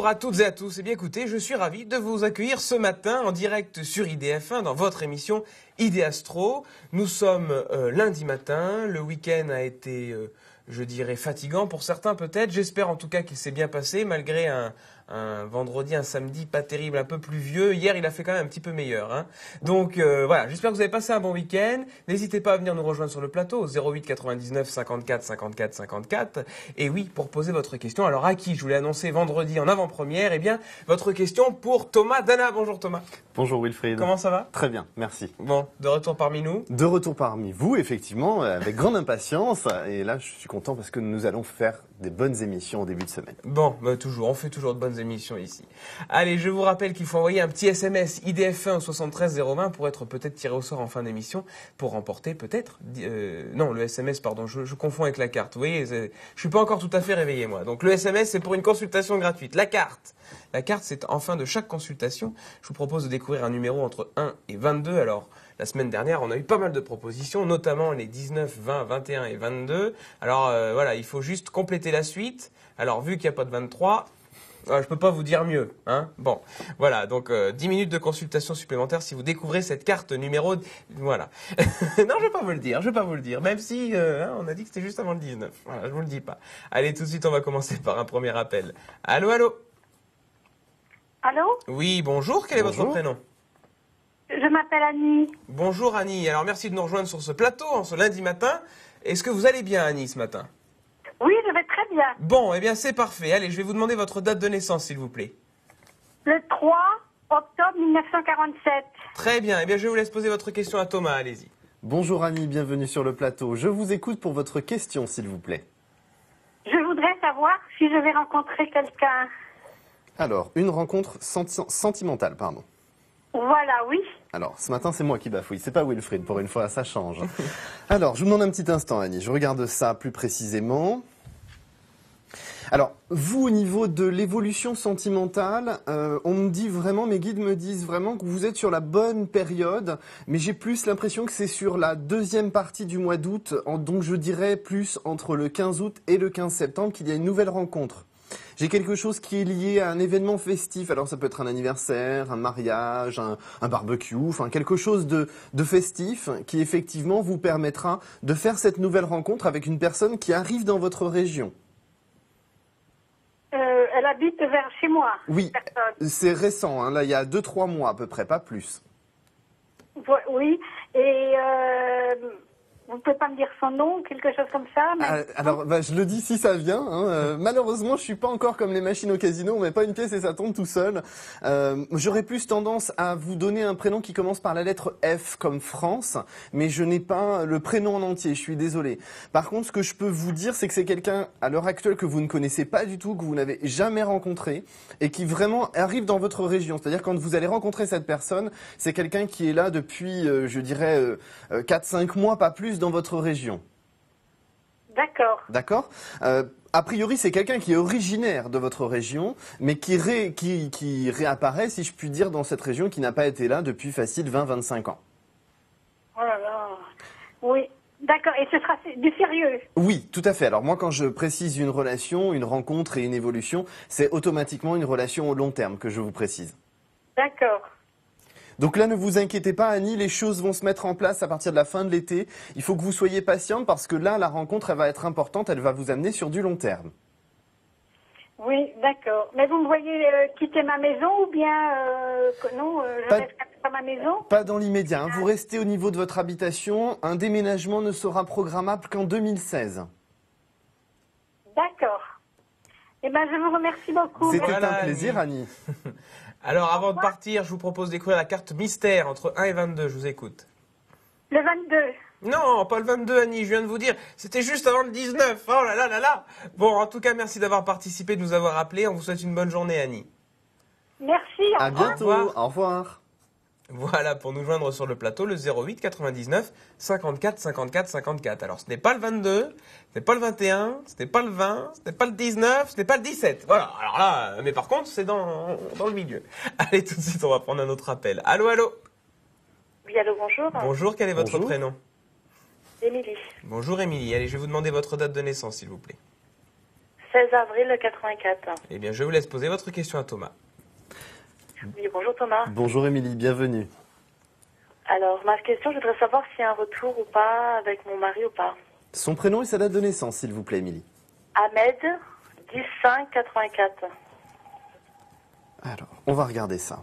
Bonjour à toutes et à tous. Eh bien écoutez, je suis ravi de vous accueillir ce matin en direct sur IDF1 dans votre émission Idéastro. Nous sommes lundi matin, le week-end a été, je dirais, fatigant pour certains peut-être. J'espère en tout cas qu'il s'est bien passé malgré un vendredi, un samedi pas terrible, un peu pluvieux. Hier, il a fait quand même un petit peu meilleur, hein. Donc voilà, j'espère que vous avez passé un bon week-end. N'hésitez pas à venir nous rejoindre sur le plateau au 08 99 54 54 54. Et oui, pour poser votre question, alors à qui je vous l'ai annoncé vendredi en avant-première, eh bien, votre question pour Thomas Dana. Bonjour Thomas. Bonjour Wilfried. Comment ça va? Très bien, merci. Bon, de retour parmi nous. De retour parmi vous, effectivement, avec grande impatience. Et là, je suis content parce que nous allons faire des bonnes émissions au début de semaine. Bon, bah toujours, on fait toujours de bonnes émissions ici. Allez, je vous rappelle qu'il faut envoyer un petit SMS IDF1 au 73 020 pour être peut-être tiré au sort en fin d'émission pour remporter peut-être... non, le SMS, pardon, je confonds avec la carte. Vous voyez, je suis pas encore tout à fait réveillé, moi. Donc le SMS, c'est pour une consultation gratuite. La carte, c'est en fin de chaque consultation. Je vous propose de découvrir un numéro entre 1 et 22. Alors, la semaine dernière, on a eu pas mal de propositions, notamment les 19, 20, 21 et 22. Alors voilà, il faut juste compléter la suite. Alors vu qu'il n'y a pas de 23, je peux pas vous dire mieux, hein. Bon, voilà, donc 10 minutes de consultation supplémentaire si vous découvrez cette carte numéro... Voilà. Non, je vais pas vous le dire, même si on a dit que c'était juste avant le 19. Voilà, je vous le dis pas. Allez, tout de suite, on va commencer par un premier appel. Allô, allô? Allô? Oui, bonjour, quel est votre prénom? Je m'appelle Annie. Bonjour Annie, alors merci de nous rejoindre sur ce plateau en ce lundi matin. Est-ce que vous allez bien Annie ce matin? Oui, je vais très bien. Bon, eh bien c'est parfait. Allez, je vais vous demander votre date de naissance s'il vous plaît. Le 3 octobre 1947. Très bien, eh bien je vous laisse poser votre question à Thomas, allez-y. Bonjour Annie, bienvenue sur le plateau. Je vous écoute pour votre question, s'il vous plaît. Je voudrais savoir si je vais rencontrer quelqu'un. Alors, une rencontre sentimentale, pardon. Voilà, oui. Alors, ce matin, c'est moi qui bafouille, c'est pas Wilfried, pour une fois, ça change. Alors, je vous demande un petit instant, Annie, je regarde ça plus précisément. Alors, vous, au niveau de l'évolution sentimentale, on me dit vraiment, mes guides me disent vraiment que vous êtes sur la bonne période, mais j'ai plus l'impression que c'est sur la deuxième partie du mois d'août, donc je dirais plus entre le 15 août et le 15 septembre qu'il y a une nouvelle rencontre. J'ai quelque chose qui est lié à un événement festif, alors ça peut être un anniversaire, un mariage, un barbecue, enfin quelque chose de festif qui effectivement vous permettra de faire cette nouvelle rencontre avec une personne qui arrive dans votre région. Elle habite vers chez moi. Oui, c'est récent, hein, là il y a 2-3 mois à peu près, pas plus. Oui, et vous ne pouvez pas me dire son nom, quelque chose comme ça Alors, je le dis si ça vient. Hein. Malheureusement, je suis pas encore comme les machines au casino. On met pas une pièce et ça tombe tout seul. J'aurais plus tendance à vous donner un prénom qui commence par la lettre F comme France, mais je n'ai pas le prénom en entier. Je suis désolé. Par contre, ce que je peux vous dire, c'est que c'est quelqu'un à l'heure actuelle que vous ne connaissez pas du tout, que vous n'avez jamais rencontré et qui vraiment arrive dans votre région. C'est-à-dire quand vous allez rencontrer cette personne, c'est quelqu'un qui est là depuis, je dirais, 4-5 mois, pas plus, dans votre région. D'accord. D'accord. A priori, c'est quelqu'un qui est originaire de votre région, mais qui réapparaît, si je puis dire, dans cette région qui n'a pas été là depuis facile 20-25 ans. Oh là là. Oui. D'accord. Et ce sera du sérieux? Oui, tout à fait. Alors moi, quand je précise une relation, une rencontre et une évolution, c'est automatiquement une relation au long terme que je vous précise. D'accord. Donc là, ne vous inquiétez pas, Annie, les choses vont se mettre en place à partir de la fin de l'été. Il faut que vous soyez patiente parce que là, la rencontre, elle va être importante, elle va vous amener sur du long terme. Oui, d'accord. Mais vous me voyez quitter ma maison ou bien non, je reste à ma maison? Pas dans l'immédiat, hein. Vous restez au niveau de votre habitation. Un déménagement ne sera programmable qu'en 2016. D'accord. Eh bien, je vous remercie beaucoup. C'était Voilà, un plaisir, Annie. Annie. Alors avant de partir, je vous propose d'écrire la carte mystère entre 1 et 22, je vous écoute. Le 22. Non, pas le 22 Annie, je viens de vous dire, c'était juste avant le 19. Oh là là là là. Bon, en tout cas, merci d'avoir participé, de nous avoir appelés. On vous souhaite une bonne journée Annie. Merci. À bientôt. Au revoir. Voilà, pour nous joindre sur le plateau, le 08 99 54 54 54. Alors, ce n'est pas le 22, ce n'est pas le 21, ce n'est pas le 20, ce n'est pas le 19, ce n'est pas le 17. Voilà, alors là, mais par contre, c'est dans le milieu. Allez, tout de suite, on va prendre un autre appel. Allô, allô? Oui, allô, bonjour. Bonjour, quel est votre Bonjour. Émilie. Bonjour, Émilie. Allez, je vais vous demander votre date de naissance, s'il vous plaît. 16 avril 84. Eh bien, je vous laisse poser votre question à Thomas. Oui, bonjour Thomas. Bonjour Émilie, bienvenue. Alors, ma question, je voudrais savoir s'il y a un retour ou pas avec mon mari ou pas. Son prénom et sa date de naissance, s'il vous plaît, Émilie. Ahmed, 10-5 84. Alors, on va regarder ça.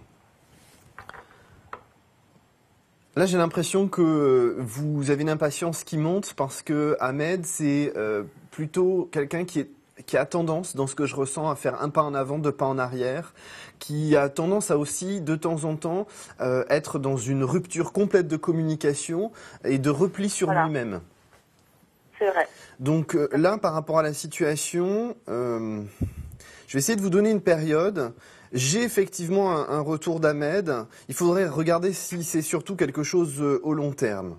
Là, j'ai l'impression que vous avez une impatience qui monte parce que Ahmed, c'est plutôt quelqu'un qui a tendance, dans ce que je ressens, à faire un pas en avant, deux pas en arrière, qui a tendance à aussi, de temps en temps, être dans une rupture complète de communication et de repli sur lui-même. C'est vrai. Donc là, par rapport à la situation, je vais essayer de vous donner une période. J'ai effectivement un retour d'Ahmed. Il faudrait regarder si c'est surtout quelque chose au long terme.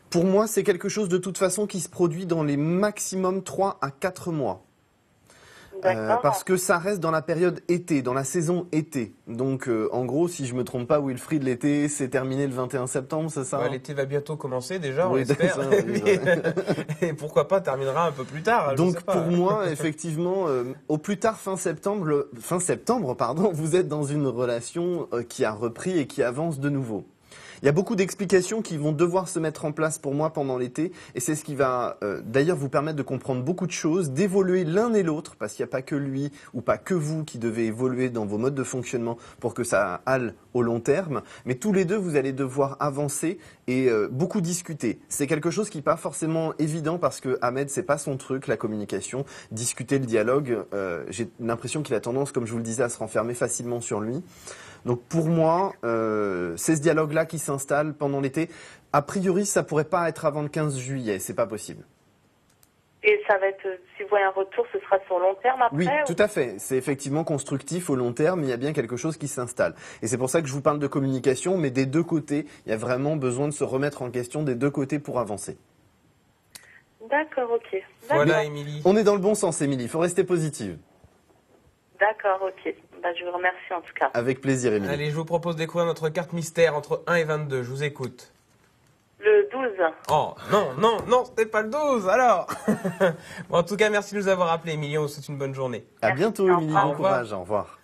Pour moi, c'est quelque chose de toute façon qui se produit dans les maximum 3 à 4 mois. Parce que ça reste dans la période été, dans la saison été. Donc, en gros, si je me trompe pas, Wilfried, l'été, c'est terminé le 21 septembre, c'est ça? L'été va bientôt commencer déjà, on Oui, espère. ça, oui, Et pourquoi pas terminera un peu plus tard. Donc, pour moi, effectivement, au plus tard fin septembre, vous êtes dans une relation qui a repris et qui avance de nouveau. Il y a beaucoup d'explications qui vont devoir se mettre en place pour moi pendant l'été et c'est ce qui va d'ailleurs vous permettre de comprendre beaucoup de choses, d'évoluer l'un et l'autre parce qu'il n'y a pas que lui ou pas que vous qui devez évoluer dans vos modes de fonctionnement pour que ça aille au long terme. Mais tous les deux, vous allez devoir avancer et beaucoup discuter. C'est quelque chose qui n'est pas forcément évident parce que Ahmed, c'est pas son truc, la communication. Discuter, le dialogue, j'ai l'impression qu'il a tendance, comme je vous le disais, à se renfermer facilement sur lui. Donc pour moi, c'est ce dialogue-là qui s'installe pendant l'été. A priori, ça pourrait pas être avant le 15 juillet, c'est pas possible. Et ça va être, si vous voyez un retour, ce sera sur long terme après? Oui, tout à fait. C'est effectivement constructif au long terme, il y a bien quelque chose qui s'installe. Et c'est pour ça que je vous parle de communication, mais des deux côtés, il y a vraiment besoin de se remettre en question des deux côtés pour avancer. D'accord, ok. Voilà, Émilie. On est dans le bon sens, Émilie, il faut rester positive. D'accord, ok. Je vous remercie en tout cas. Avec plaisir, Émilie. Allez, je vous propose de découvrir notre carte mystère entre 1 et 22. Je vous écoute. Le 12. Oh, non, c'était pas le 12, alors. Bon, en tout cas, merci de nous avoir appelés, Émilie. On vous souhaite une bonne journée. À bientôt, Émilie. Bon courage. Au revoir.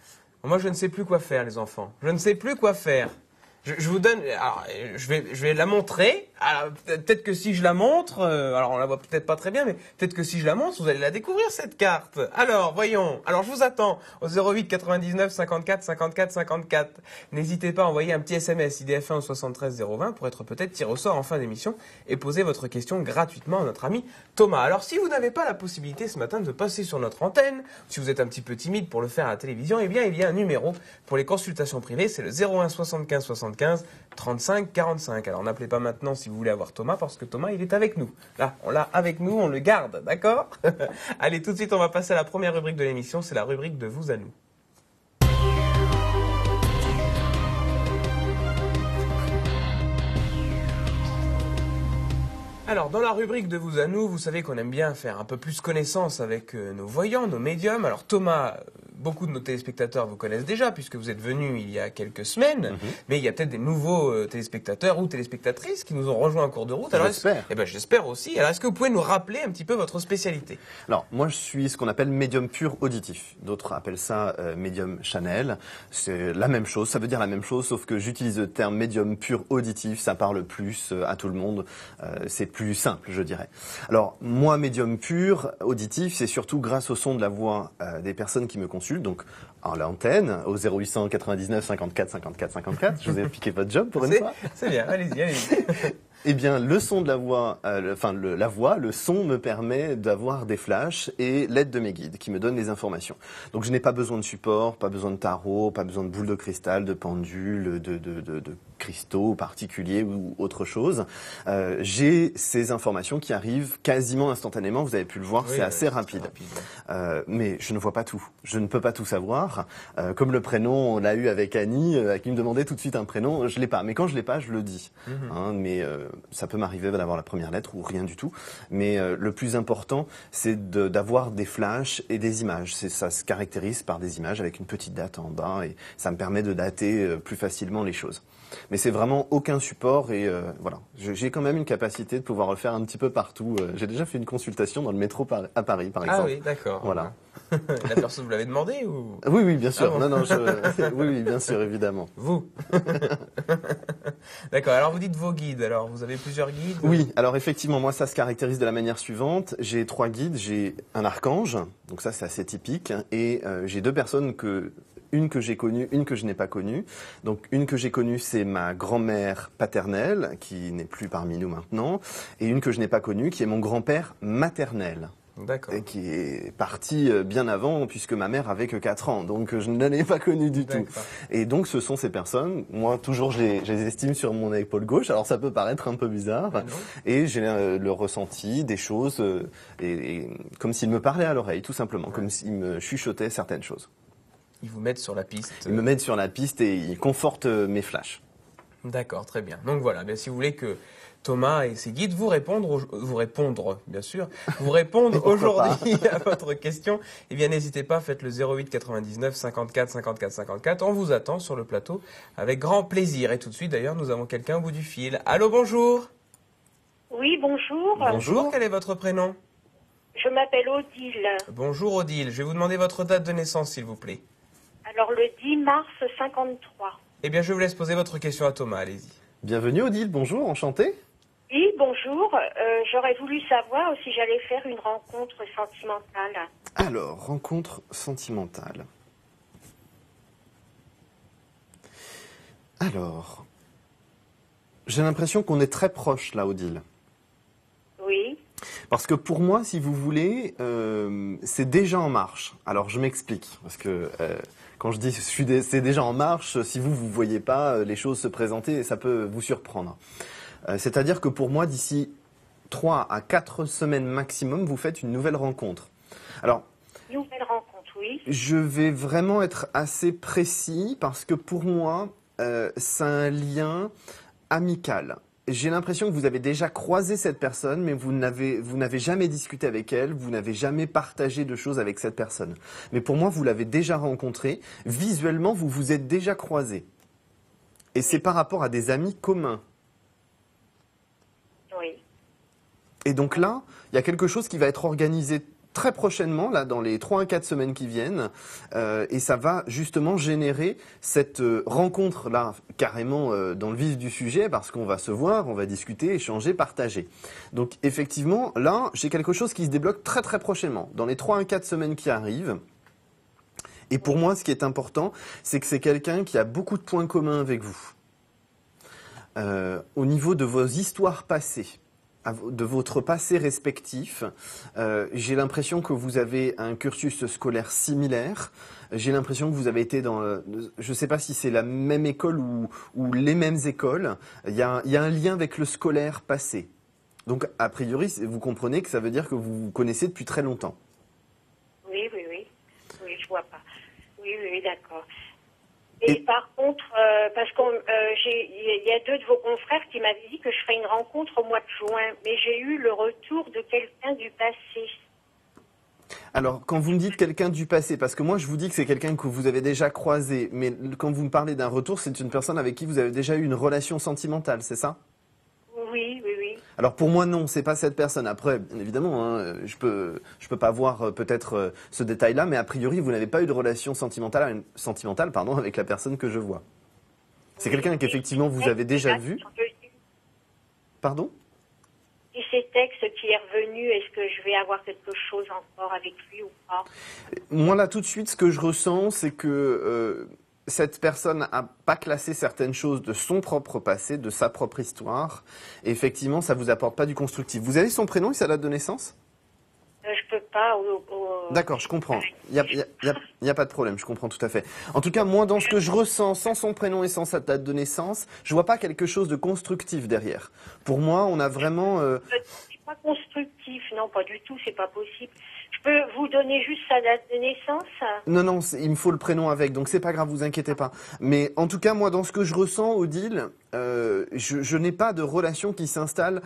Moi, je ne sais plus quoi faire, les enfants. Je ne sais plus quoi faire. Je vous donne. Alors, je vais la montrer. Alors, peut-être que si je la montre, alors on la voit peut-être pas très bien, mais peut-être que si je la montre, vous allez la découvrir cette carte. Alors, voyons. Alors, je vous attends au 08 99 54 54 54. N'hésitez pas à envoyer un petit SMS IDF1 au 73 020 pour être peut-être tiré au sort en fin d'émission et poser votre question gratuitement à notre ami Thomas. Alors, si vous n'avez pas la possibilité ce matin de passer sur notre antenne, si vous êtes un petit peu timide pour le faire à la télévision, eh bien, il y a un numéro pour les consultations privées, c'est le 01 75 75 35 45. Alors, n'appelez pas maintenant si vous voulez avoir Thomas, parce que Thomas, il est avec nous. Là, on l'a avec nous, on le garde, d'accord? Allez, tout de suite, on va passer à la première rubrique de l'émission, c'est la rubrique de vous à nous. Alors, dans la rubrique de vous à nous, vous savez qu'on aime bien faire un peu plus connaissance avec nos voyants, nos médiums. Alors, Thomas, beaucoup de nos téléspectateurs vous connaissent déjà, puisque vous êtes venu il y a quelques semaines. Mais il y a peut-être des nouveaux téléspectateurs ou téléspectatrices qui nous ont rejoints en cours de route. Alors, j'espère. Eh ben, j'espère aussi. Alors, est-ce que vous pouvez nous rappeler un petit peu votre spécialité? Alors, moi, je suis ce qu'on appelle médium pur auditif. D'autres appellent ça médium Chanel. C'est la même chose, ça veut dire la même chose, sauf que j'utilise le terme médium pur auditif. Ça parle plus à tout le monde. C'est plus simple, je dirais. Alors, moi, médium pur auditif, c'est surtout grâce au son de la voix des personnes qui me consultent. Donc, à l'antenne, au 0800 99 54 54 54. Je vous ai piqué votre job pour une fois. C'est bien, allez-y, allez-y. Eh bien, le son de la voix, le son me permet d'avoir des flashs et l'aide de mes guides qui me donnent les informations. Donc, je n'ai pas besoin de support, pas besoin de tarot, pas besoin de boules de cristal, de pendules, de cristaux particuliers ou autre chose. J'ai ces informations qui arrivent quasiment instantanément. Vous avez pu le voir, Oui, c'est assez rapide. Mais je ne vois pas tout. Je ne peux pas tout savoir. Comme le prénom, on l'a eu avec Annie, qui me demandait tout de suite un prénom. Je l'ai pas. Mais quand je l'ai pas, je le dis. Mais ça peut m'arriver d'avoir la première lettre ou rien du tout. Mais le plus important, c'est d'avoir des flashs et des images. Ça se caractérise par des images avec une petite date en bas et ça me permet de dater plus facilement les choses. Mais c'est vraiment aucun support et voilà. J'ai quand même une capacité de pouvoir le faire un petit peu partout. J'ai déjà fait une consultation dans le métro à Paris, par exemple. Ah oui, d'accord. Voilà. La personne, vous l'avez demandé ou Oui, oui, bien sûr. Ah bon. Non, oui, oui, bien sûr, évidemment. vous? D'accord. Alors vous dites vos guides. Alors vous avez plusieurs guides? Oui, alors effectivement, moi ça se caractérise de la manière suivante. J'ai 3 guides, j'ai un archange, donc ça c'est assez typique, et j'ai 2 personnes une que j'ai connue, une que je n'ai pas connue. Donc une que j'ai connue, c'est ma grand-mère paternelle, qui n'est plus parmi nous maintenant, et une que je n'ai pas connue, qui est mon grand-père maternel. D'accord. Et qui est parti bien avant, puisque ma mère avait que 4 ans, donc je ne l'ai pas connue du tout. D'accord. Et donc ce sont ces personnes, moi toujours je les estime sur mon épaule gauche, alors ça peut paraître un peu bizarre, Ah non. et j'ai le ressenti des choses, et comme s'ils me parlaient à l'oreille, tout simplement, comme s'ils me chuchotaient certaines choses. Ils vous mettent sur la piste. Ils me mettent sur la piste et ils confortent mes flashs. D'accord, très bien. Donc voilà, bien, si vous voulez que Thomas et ses guides vous répondre, bien sûr, vous répondent aujourd'hui à votre question, eh bien n'hésitez pas, faites le 08 99 54 54 54. On vous attend sur le plateau avec grand plaisir. Et tout de suite, d'ailleurs, nous avons quelqu'un au bout du fil. Allô, bonjour. Oui, bonjour. Bonjour, quel est votre prénom? Je m'appelle Odile. Bonjour Odile, je vais vous demander votre date de naissance, s'il vous plaît. Alors, le 10 mars 53. Eh bien, je vous laisse poser votre question à Thomas, allez-y. Bienvenue Odile, bonjour, enchanté. Oui, bonjour. J'aurais voulu savoir si j'allais faire une rencontre sentimentale. Alors, rencontre sentimentale. Alors, j'ai l'impression qu'on est très proche là, Odile. Oui. Parce que pour moi, si vous voulez, c'est déjà en marche. Alors, je m'explique. Parce que quand je dis c'est déjà en marche, si vous ne voyez pas les choses se présenter, ça peut vous surprendre. C'est-à-dire que pour moi, d'ici 3 à 4 semaines maximum, vous faites une nouvelle rencontre. Alors, Nouvelle rencontre, oui. je vais vraiment être assez précis parce que pour moi, c'est un lien amical. J'ai l'impression que vous avez déjà croisé cette personne, mais vous n'avez jamais discuté avec elle, vous n'avez jamais partagé de choses avec cette personne. Mais pour moi, vous l'avez déjà rencontrée. Visuellement, vous vous êtes déjà croisés. Et c'est par rapport à des amis communs. Oui. Et donc là, il y a quelque chose qui va être organisé très prochainement, là, dans les 3 à 4 semaines qui viennent, et ça va justement générer cette rencontre-là, carrément dans le vif du sujet, parce qu'on va se voir, on va discuter, échanger, partager. Donc effectivement, là, j'ai quelque chose qui se débloque très très prochainement, dans les 3 à 4 semaines qui arrivent. Et pour moi, ce qui est important, c'est que c'est quelqu'un qui a beaucoup de points communs avec vous. Au niveau de vos histoires passées, de votre passé respectif, j'ai l'impression que vous avez un cursus scolaire similaire. J'ai l'impression que vous avez été dans, je ne sais pas si c'est la même école ou les mêmes écoles. Il y a un lien avec le scolaire passé. Donc, a priori, vous comprenez que ça veut dire que vous vous connaissez depuis très longtemps. Oui, oui, oui. Oui, je vois pas. Oui, oui, oui, d'accord. Et par contre, parce qu'il y a 2 de vos confrères qui m'avaient dit que je ferais une rencontre au mois de juin, mais j'ai eu le retour de quelqu'un du passé. Alors, quand vous me dites quelqu'un du passé, parce que moi je vous dis que c'est quelqu'un que vous avez déjà croisé, mais quand vous me parlez d'un retour, c'est une personne avec qui vous avez déjà eu une relation sentimentale, c'est ça ? Oui, oui, oui. Alors pour moi non, c'est pas cette personne. Après, bien évidemment, hein, je peux pas voir peut-être ce détail-là, mais a priori vous n'avez pas eu de relation sentimentale, avec la personne que je vois. C'est quelqu'un qu'effectivement vous avez déjà vu. Pardon ? Et ces textes qui est revenu, est-ce que je vais avoir quelque chose encore avec lui ou pas ? Moi là tout de suite, ce que je ressens, c'est que cette personne n'a pas classé certaines choses de son propre passé, de sa propre histoire. Et effectivement, ça vous apporte pas du constructif. Vous avez son prénom et sa date de naissance ? Je peux pas. D'accord, je comprends. Il y a pas de problème, je comprends tout à fait. En tout cas, moi, dans ce que je ressens, sans son prénom et sans sa date de naissance, je vois pas quelque chose de constructif derrière. Pour moi, on a vraiment... C'est pas constructif, non, pas du tout, c'est pas possible. Je peux vous donner juste sa date de naissance ? Non, il me faut le prénom avec, donc c'est pas grave, vous inquiétez pas. Mais en tout cas, moi, dans ce que je ressens, Odile, je n'ai pas de relation qui s'installe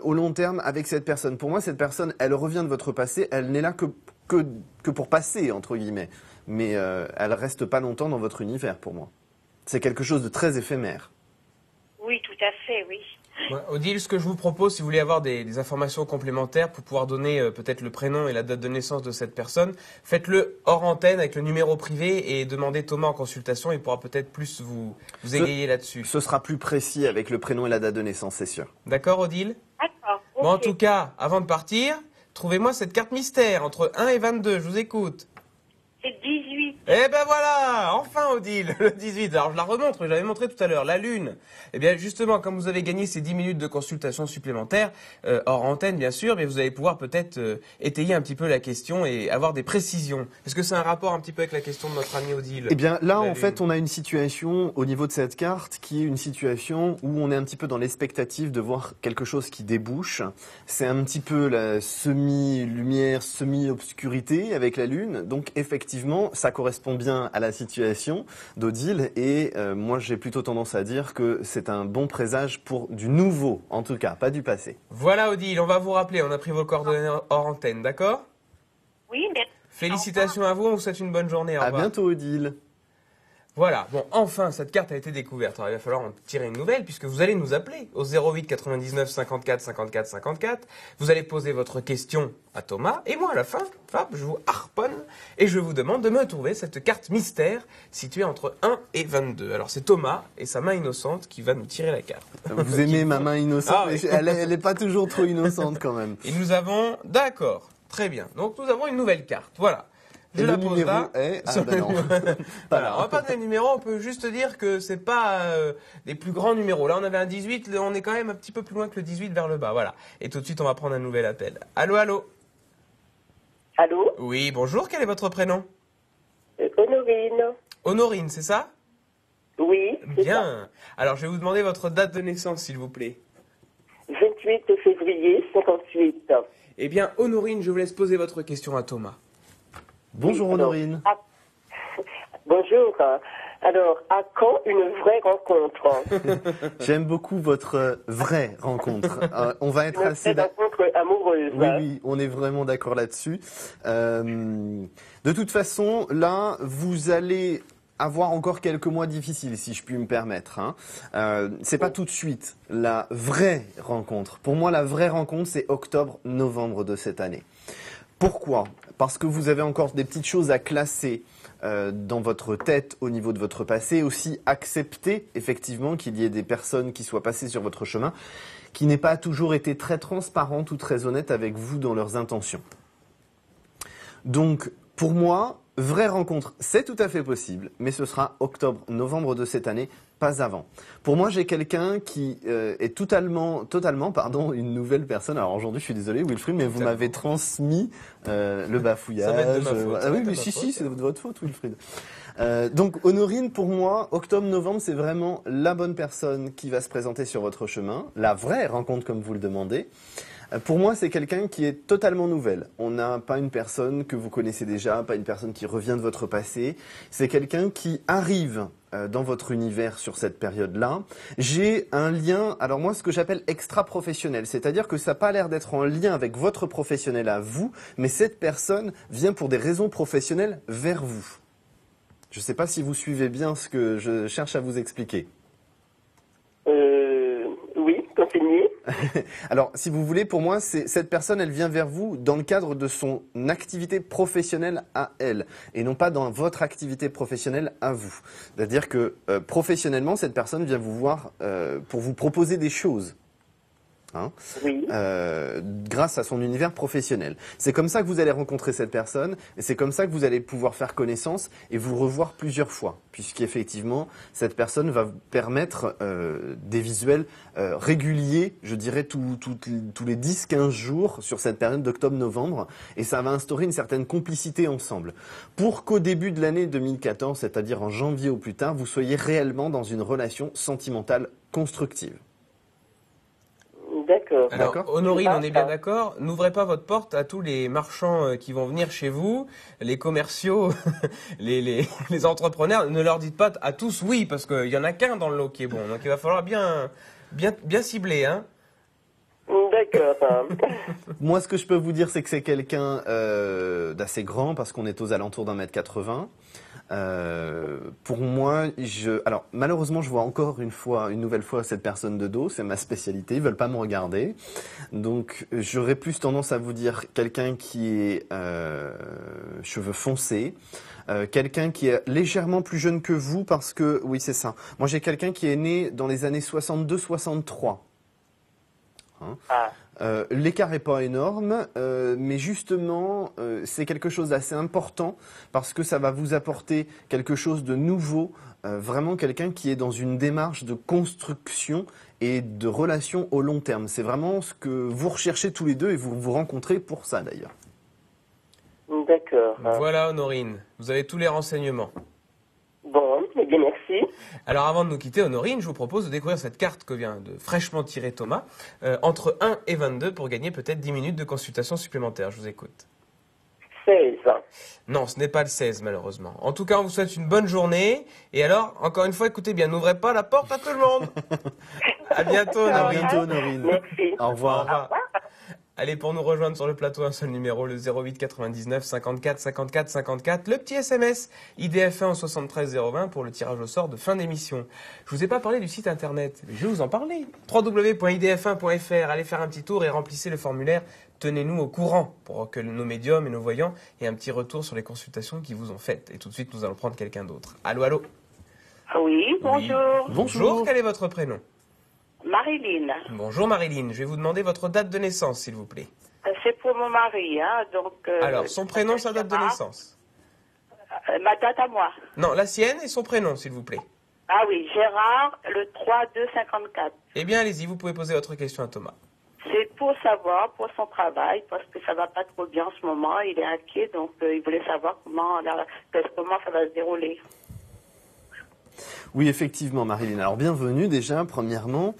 au long terme avec cette personne. Pour moi, cette personne, elle revient de votre passé, elle n'est là que pour passer, entre guillemets. Mais elle reste pas longtemps dans votre univers, pour moi. C'est quelque chose de très éphémère. à fait, oui. Ouais, Odile, ce que je vous propose, si vous voulez avoir des informations complémentaires pour pouvoir donner peut-être le prénom et la date de naissance de cette personne, faites-le hors antenne avec le numéro privé et demandez Thomas en consultation. Il pourra peut-être plus vous égayer là-dessus. Ce sera plus précis avec le prénom et la date de naissance, c'est sûr. D'accord, Odile? D'accord. Bon, en ok. tout cas, avant de partir, trouvez-moi cette carte mystère entre 1 et 22. Je vous écoute. C'est 18. Eh ben voilà, enfin Odile, le 18. Alors je la remontre, je l'avais montré tout à l'heure, la Lune. Eh bien justement, comme vous avez gagné ces 10 minutes de consultation supplémentaires, hors antenne bien sûr, mais vous allez pouvoir peut-être étayer un petit peu la question et avoir des précisions. Est-ce que c'est un rapport un petit peu avec la question de notre ami Odile? Eh bien là, La en Lune. fait, on a une situation au niveau de cette carte qui est une situation où on est un petit peu dans l'expectative de voir quelque chose qui débouche. C'est un petit peu la semi-lumière, semi-obscurité avec la Lune. Donc effectivement, ça correspond bien à la situation d'Odile. Et moi, j'ai plutôt tendance à dire que c'est un bon présage pour du nouveau, en tout cas, pas du passé. Voilà Odile, on va vous rappeler, on a pris vos coordonnées hors antenne, d'accord? Oui, merci. Félicitations à vous, on vous souhaite une bonne journée. Au À revoir. bientôt, Odile. Voilà, bon, enfin, cette carte a été découverte. Alors, il va falloir en tirer une nouvelle puisque vous allez nous appeler au 08 99 54 54 54. Vous allez poser votre question à Thomas et moi, à la fin, hop, je vous harponne et je vous demande de me trouver cette carte mystère située entre 1 et 22. Alors, c'est Thomas et sa main innocente qui va nous tirer la carte. Vous aimez ma main innocente, Ah, mais oui. elle est pas toujours trop innocente quand même. Et nous avons, d'accord, très bien. Donc, nous avons une nouvelle carte. Voilà. Je Et la le pose numéro là. est... Ah bah non. Voilà, on va pas donner le numéro, on peut juste dire que c'est pas des plus grands numéros. Là, on avait un 18, là, on est quand même un petit peu plus loin que le 18 vers le bas. Voilà. Et tout de suite, on va prendre un nouvel appel. Allô, allô? Allô? Oui, bonjour, quel est votre prénom? Honorine. Honorine, c'est ça? Oui, c'est ça. Bien. Alors, je vais vous demander votre date de naissance, s'il vous plaît. 28 février 58. Eh bien, Honorine, je vous laisse poser votre question à Thomas. Bonjour Oui, alors, Honorine. Bonjour. Alors, à quand une vraie rencontre? J'aime beaucoup votre vraie rencontre. On va être Une assez vraie rencontre amoureuse. Oui, oui, on est vraiment d'accord là-dessus. De toute façon, là, vous allez avoir encore quelques mois difficiles, si je puis me permettre. Hein. C'est pas tout de suite la vraie rencontre. Pour moi, la vraie rencontre, c'est octobre-novembre de cette année. Pourquoi? Parce que vous avez encore des petites choses à classer dans votre tête au niveau de votre passé, aussi accepter effectivement qu'il y ait des personnes qui soient passées sur votre chemin, qui n'aient pas toujours été très transparentes ou très honnêtes avec vous dans leurs intentions. Donc, pour moi, vraie rencontre, c'est tout à fait possible, mais ce sera octobre-novembre de cette année, pas avant. Pour moi, j'ai quelqu'un qui est totalement, une nouvelle personne. Alors aujourd'hui, je suis désolé, Wilfried, mais vous m'avez transmis le bafouillage. Ça va être de ma faute, ça Ah va oui, être de mais ma si, faute. c'est de votre faute, Wilfried. Donc, Honorine, pour moi, octobre-novembre, c'est vraiment la bonne personne qui va se présenter sur votre chemin, la vraie rencontre comme vous le demandez. Pour moi, c'est quelqu'un qui est totalement nouvelle. On n'a pas une personne que vous connaissez déjà, pas une personne qui revient de votre passé. C'est quelqu'un qui arrive dans votre univers sur cette période-là. J'ai un lien, alors moi, ce que j'appelle extra-professionnel, c'est-à-dire que ça n'a pas l'air d'être en lien avec votre professionnel à vous, mais cette personne vient pour des raisons professionnelles vers vous. Je ne sais pas si vous suivez bien ce que je cherche à vous expliquer. Oui, continuez. Alors, si vous voulez, pour moi, cette personne, elle vient vers vous dans le cadre de son activité professionnelle à elle, et non pas dans votre activité professionnelle à vous. C'est-à-dire que professionnellement, cette personne vient vous voir pour vous proposer des choses. Hein, Oui. grâce à son univers professionnel. C'est comme ça que vous allez rencontrer cette personne et c'est comme ça que vous allez pouvoir faire connaissance et vous revoir plusieurs fois, puisqu'effectivement, cette personne va vous permettre des visuels réguliers, je dirais tous les 10-15 jours sur cette période d'octobre-novembre, et ça va instaurer une certaine complicité ensemble. Pour qu'au début de l'année 2014, c'est-à-dire en janvier ou plus tard, vous soyez réellement dans une relation sentimentale constructive. D'accord. Alors, D'accord. Honorine, on est bien d'accord. N'ouvrez pas votre porte à tous les marchands qui vont venir chez vous, les commerciaux, les entrepreneurs. Ne leur dites pas à tous oui, parce qu'il y en a qu'un dans le lot qui est bon. Donc, il va falloir bien cibler, hein. D'accord. D'accord. Moi, ce que je peux vous dire, c'est que c'est quelqu'un d'assez grand, parce qu'on est aux alentours d'1,80 m. Pour moi, alors malheureusement, je vois encore une nouvelle fois cette personne de dos, c'est ma spécialité, ils veulent pas me regarder. Donc, j'aurais plus tendance à vous dire quelqu'un qui est cheveux foncés, quelqu'un qui est légèrement plus jeune que vous, parce que, oui, c'est ça. Moi, j'ai quelqu'un qui est né dans les années 62-63. Hein. Ah. L'écart est pas énorme, mais justement, c'est quelque chose d'assez important parce que ça va vous apporter quelque chose de nouveau, vraiment quelqu'un qui est dans une démarche de construction et de relation au long terme. C'est vraiment ce que vous recherchez tous les deux et vous vous rencontrez pour ça d'ailleurs. D'accord. Voilà, Honorine, vous avez tous les renseignements. Bon, eh bien, merci. Alors avant de nous quitter, Honorine, je vous propose de découvrir cette carte que vient de fraîchement tirer Thomas, entre 1 et 22 pour gagner peut-être 10 minutes de consultation supplémentaire. Je vous écoute. 16. Non, ce n'est pas le 16 malheureusement. En tout cas, on vous souhaite une bonne journée. Et alors, encore une fois, écoutez bien, n'ouvrez pas la porte à tout le monde. À bientôt, À Honorine. bientôt, Norine. Merci. Au revoir. Au revoir. Allez, pour nous rejoindre sur le plateau, un seul numéro, le 08 99 54 54 54. Le petit SMS IDF1 au 73 020 pour le tirage au sort de fin d'émission. Je vous ai pas parlé du site internet, mais je vais vous en parler. www.idf1.fr. Allez faire un petit tour et remplissez le formulaire. Tenez-nous au courant pour que nos médiums et nos voyants aient un petit retour sur les consultations qu'ils vous ont faites. Et tout de suite, nous allons prendre quelqu'un d'autre. Allô, allô. Oui, bonjour. Oui. Bonjour, quel est votre prénom? Marilyn. Bonjour Marilyn, je vais vous demander votre date de naissance, s'il vous plaît. C'est pour mon mari, hein, donc... Alors, son prénom, sa date de naissance? Ma date à moi. Non, la sienne et son prénom, s'il vous plaît. Ah oui, Gérard, le 3-2-54. Eh bien, allez-y, vous pouvez poser votre question à Thomas. C'est pour savoir, pour son travail, parce que ça va pas trop bien en ce moment, il est inquiet, donc il voulait savoir comment ça va se dérouler. Oui, effectivement, Marilyn. Alors, bienvenue déjà, premièrement.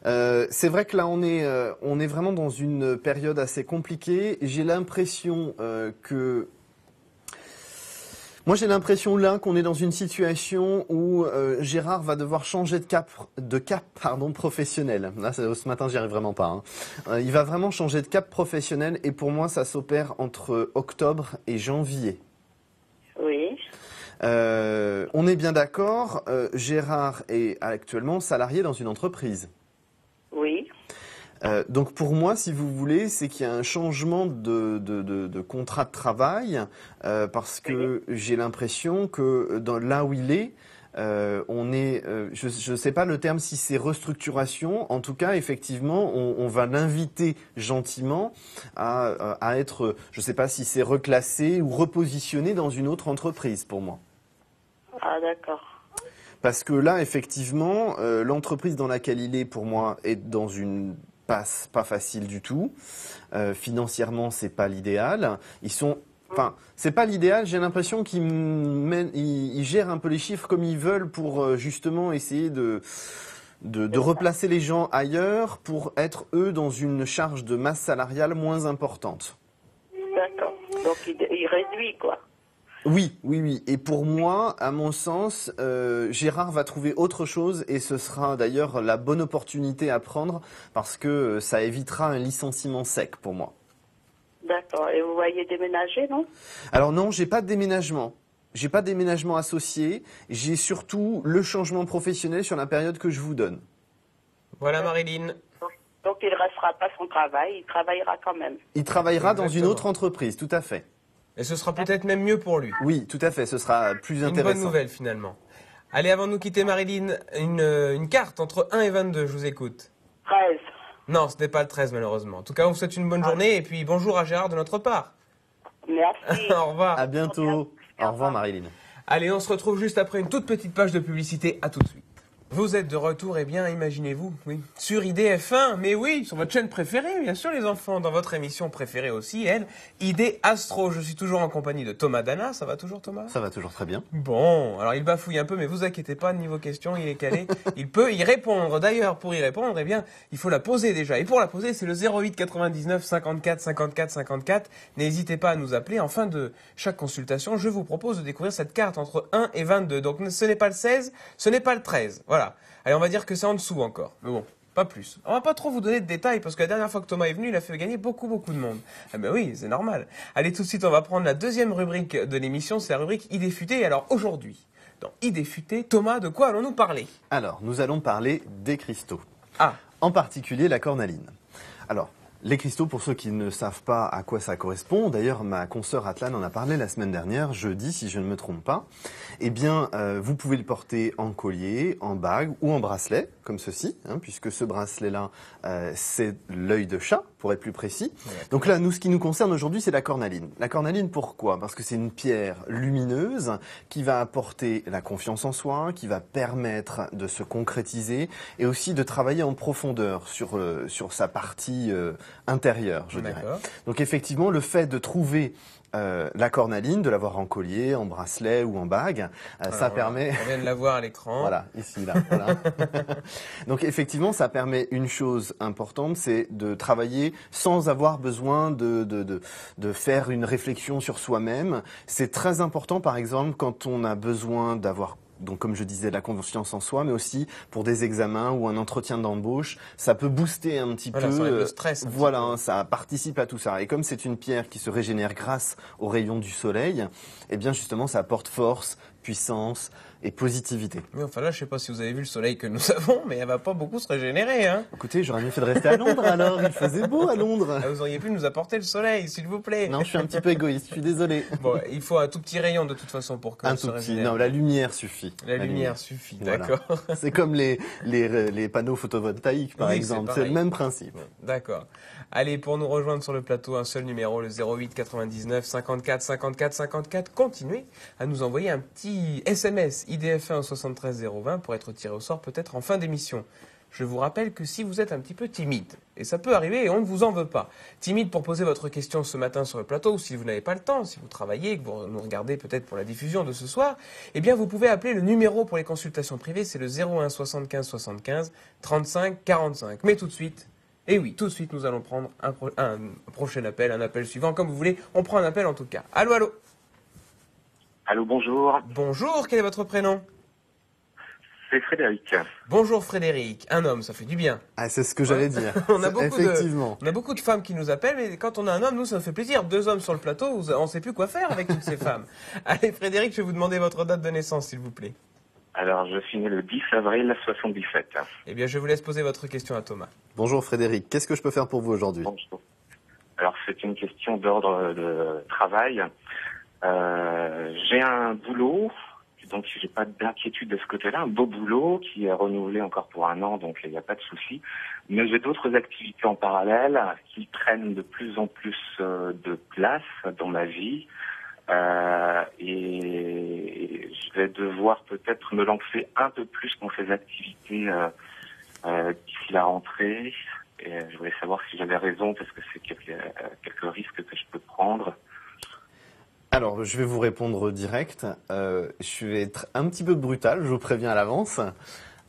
C'est vrai que là, on est vraiment dans une période assez compliquée. J'ai l'impression Moi, j'ai l'impression là qu'on est dans une situation où Gérard va devoir changer de cap professionnel. Là, ce matin, j'y arrive vraiment pas. Hein. Il va vraiment changer de cap professionnel et pour moi, ça s'opère entre octobre et janvier. Oui. On est bien d'accord, Gérard est actuellement salarié dans une entreprise. Oui. Donc pour moi, si vous voulez, c'est qu'il y a un changement de contrat de travail parce que j'ai l'impression que là où il est, on est, je ne sais pas le terme si c'est restructuration. En tout cas, effectivement, on va l'inviter gentiment à être, je ne sais pas si c'est reclassé ou repositionné dans une autre entreprise pour moi. Ah, d'accord. Parce que là, effectivement, l'entreprise dans laquelle il est, pour moi, est dans une passe pas facile du tout. Financièrement, c'est pas l'idéal. C'est pas l'idéal. J'ai l'impression qu'ils gèrent un peu les chiffres comme ils veulent pour justement essayer de replacer les gens ailleurs pour être eux dans une charge de masse salariale moins importante. D'accord. Donc il réduit, quoi. Oui. Et pour moi, à mon sens, Gérard va trouver autre chose et ce sera d'ailleurs la bonne opportunité à prendre parce que ça évitera un licenciement sec pour moi. D'accord. Et vous voyez déménager, non? Alors non, j'ai pas de déménagement. J'ai pas de déménagement associé. J'ai surtout le changement professionnel sur la période que je vous donne. Voilà Marilyn. Donc il ne restera pas son travail, il travaillera quand même. Il travaillera dans une Exactement. autre entreprise, tout à fait. Et ce sera peut-être même mieux pour lui. Oui, tout à fait, ce sera plus Une intéressant. bonne nouvelle finalement. Allez, avant de nous quitter Marilyn, une carte entre 1 et 22, je vous écoute. 13. Non, ce n'est pas le 13 malheureusement. En tout cas, on vous souhaite une bonne journée et puis bonjour à Gérard de notre part. Merci. Au revoir. À bientôt. Au revoir, Marilyn. Allez, on se retrouve juste après une toute petite page de publicité. À tout de suite. Vous êtes de retour, eh bien, imaginez-vous, oui, sur IDF1, mais oui, sur votre chaîne préférée, bien sûr, les enfants, dans votre émission préférée aussi, elle, ID Astro. Je suis toujours en compagnie de Thomas Dana. Ça va toujours, Thomas? Ça va toujours très bien. Bon, alors il bafouille un peu, mais vous inquiétez pas, niveau question, il est calé. Il peut y répondre. D'ailleurs, pour y répondre, eh bien, il faut la poser déjà. Et pour la poser, c'est le 08 99 54 54 54. N'hésitez pas à nous appeler. En fin de chaque consultation, je vous propose de découvrir cette carte entre 1 et 22. Donc, ce n'est pas le 16, ce n'est pas le 13. Voilà. Allez, on va dire que c'est en dessous encore. Mais bon, pas plus. On va pas trop vous donner de détails parce que la dernière fois que Thomas est venu, il a fait gagner beaucoup de monde. Ah ben oui, c'est normal. Allez, tout de suite, on va prendre la deuxième rubrique de l'émission, c'est la rubrique Idées futées. Alors aujourd'hui, dans Idées futées, Thomas, de quoi allons-nous parler? Alors, nous allons parler des cristaux. Ah, En particulier la cornaline. Alors, les cristaux, pour ceux qui ne savent pas à quoi ça correspond, d'ailleurs ma consoeur Atlan en a parlé la semaine dernière, jeudi si je ne me trompe pas, eh bien vous pouvez le porter en collier, en bague ou en bracelet, comme ceci, puisque ce bracelet-là c'est l'œil de chat, pour être plus précis. ouais. Donc là, nous, ce qui nous concerne aujourd'hui, c'est la cornaline. La cornaline, pourquoi? Parce que c'est une pierre lumineuse qui va apporter la confiance en soi, qui va permettre de se concrétiser et aussi de travailler en profondeur sur sa partie intérieure, je dirais. D'accord. Donc effectivement, le fait de trouver la cornaline, de l'avoir en collier, en bracelet ou en bague, ça Alors, permet... On vient de la voir à l'écran. Voilà, ici, là. Voilà. Donc effectivement, ça permet une chose importante, c'est de travailler sans avoir besoin de faire une réflexion sur soi-même. C'est très important, par exemple, quand on a besoin d'avoir, donc comme je disais, la confiance en soi, mais aussi pour des examens ou un entretien d'embauche, ça peut booster un petit Voilà, peu. ça enlève le stress. un petit Voilà, peu. ça participe à tout ça. Et comme c'est une pierre qui se régénère grâce aux rayons du soleil, eh bien justement, ça apporte force, puissance et positivité. Oui, enfin là, je sais pas si vous avez vu le soleil que nous avons, mais elle va pas beaucoup se régénérer, hein. Écoutez, j'aurais mieux fait de rester à Londres alors, il faisait beau à Londres. Ah, vous auriez pu nous apporter le soleil, s'il vous plaît. Non, je suis un petit peu égoïste, je suis désolé. Bon, il faut un tout petit rayon de toute façon pour que Un ça se tout petit, régénère. non, la lumière suffit. La lumière suffit, Voilà. d'accord. C'est comme les panneaux photovoltaïques, par Oui, exemple, c'est c'est le pareil. même principe. D'accord. Allez, pour nous rejoindre sur le plateau, un seul numéro, le 08 99 54 54 54. Continuez à nous envoyer un petit SMS IDF1 au 73 020 pour être tiré au sort peut-être en fin d'émission. Je vous rappelle que si vous êtes un petit peu timide, et ça peut arriver et on ne vous en veut pas, timide pour poser votre question ce matin sur le plateau, ou si vous n'avez pas le temps, si vous travaillez, que vous nous regardez peut-être pour la diffusion de ce soir, eh bien vous pouvez appeler le numéro pour les consultations privées, c'est le 01 75 75 35 45. Mais tout de suite, et oui, tout de suite nous allons prendre un prochain appel, un appel suivant, comme vous voulez, on prend un appel en tout cas. Allô, allô. Allô, bonjour. Bonjour, quel est votre prénom? C'est Frédéric. Bonjour Frédéric, un homme, ça fait du bien. Ah, c'est ce que j'allais dire. On a beaucoup Effectivement. On a beaucoup de femmes qui nous appellent, mais quand on a un homme, nous, ça nous fait plaisir. Deux hommes sur le plateau, on ne sait plus quoi faire avec toutes ces femmes. Allez, Frédéric, je vais vous demander votre date de naissance, s'il vous plaît. Alors, je suis né le 10 avril 77. Eh bien, je vous laisse poser votre question à Thomas. Bonjour Frédéric, qu'est-ce que je peux faire pour vous aujourd'hui? Bonjour. Alors, c'est une question d'ordre de travail. J'ai un boulot, donc j'ai pas d'inquiétude de ce côté-là, un beau boulot qui est renouvelé encore pour un an, donc il n'y a pas de souci. Mais j'ai d'autres activités en parallèle qui prennent de plus en plus de place dans ma vie. Et je vais devoir peut-être me lancer un peu plus dans ces activités d'ici la rentrée. Et je voulais savoir si j'avais raison, parce que c'est quelques risques que je peux prendre. Alors, je vais vous répondre direct. Je vais être un petit peu brutal, je vous préviens à l'avance.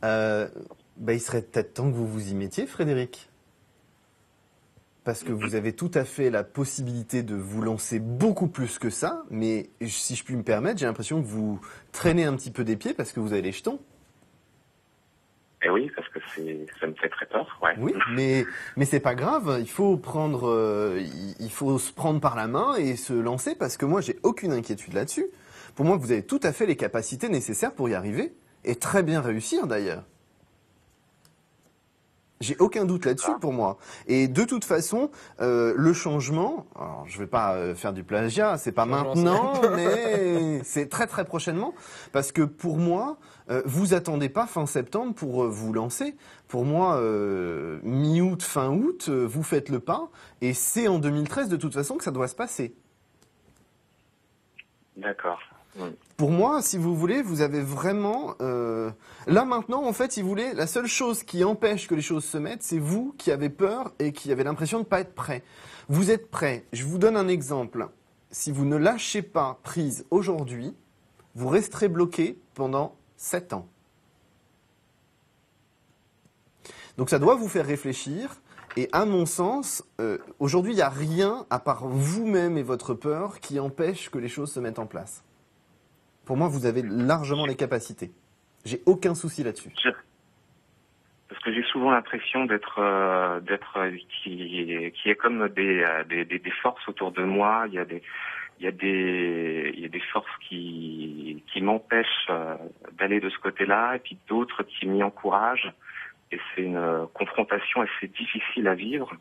Il serait peut-être temps que vous vous y mettiez, Frédéric. Parce que vous avez tout à fait la possibilité de vous lancer beaucoup plus que ça, mais si je puis me permettre, j'ai l'impression que vous traînez un petit peu des pieds parce que vous avez les jetons. Eh oui, parce que ça me fait très peur, ouais. Oui, mais c'est pas grave, il faut se prendre par la main et se lancer parce que moi j'ai aucune inquiétude là-dessus. Pour moi, vous avez tout à fait les capacités nécessaires pour y arriver et très bien réussir d'ailleurs. J'ai aucun doute là-dessus pour moi. Et de toute façon, le changement, alors je vais pas faire du plagiat, c'est pas maintenant, mais c'est très très prochainement, parce que pour moi, vous attendez pas fin septembre pour vous lancer. Pour moi, mi-août, fin août, vous faites le pas, et c'est en 2013 de toute façon que ça doit se passer. D'accord. Pour moi, si vous voulez, vous avez vraiment... Là maintenant, en fait, si vous voulez, la seule chose qui empêche que les choses se mettent, c'est vous qui avez peur et qui avez l'impression de ne pas être prêt. Vous êtes prêt. Je vous donne un exemple. Si vous ne lâchez pas prise aujourd'hui, vous resterez bloqué pendant 7 ans. Donc ça doit vous faire réfléchir. Et à mon sens, aujourd'hui, il n'y a rien, à part vous-même et votre peur, qui empêche que les choses se mettent en place. Pour moi, vous avez largement les capacités. J'ai aucun souci là-dessus. Parce que j'ai souvent l'impression qui est comme des forces autour de moi. Il y a des forces qui m'empêchent d'aller de ce côté-là, et puis d'autres qui m'y encouragent. Et c'est une confrontation assez difficile à vivre.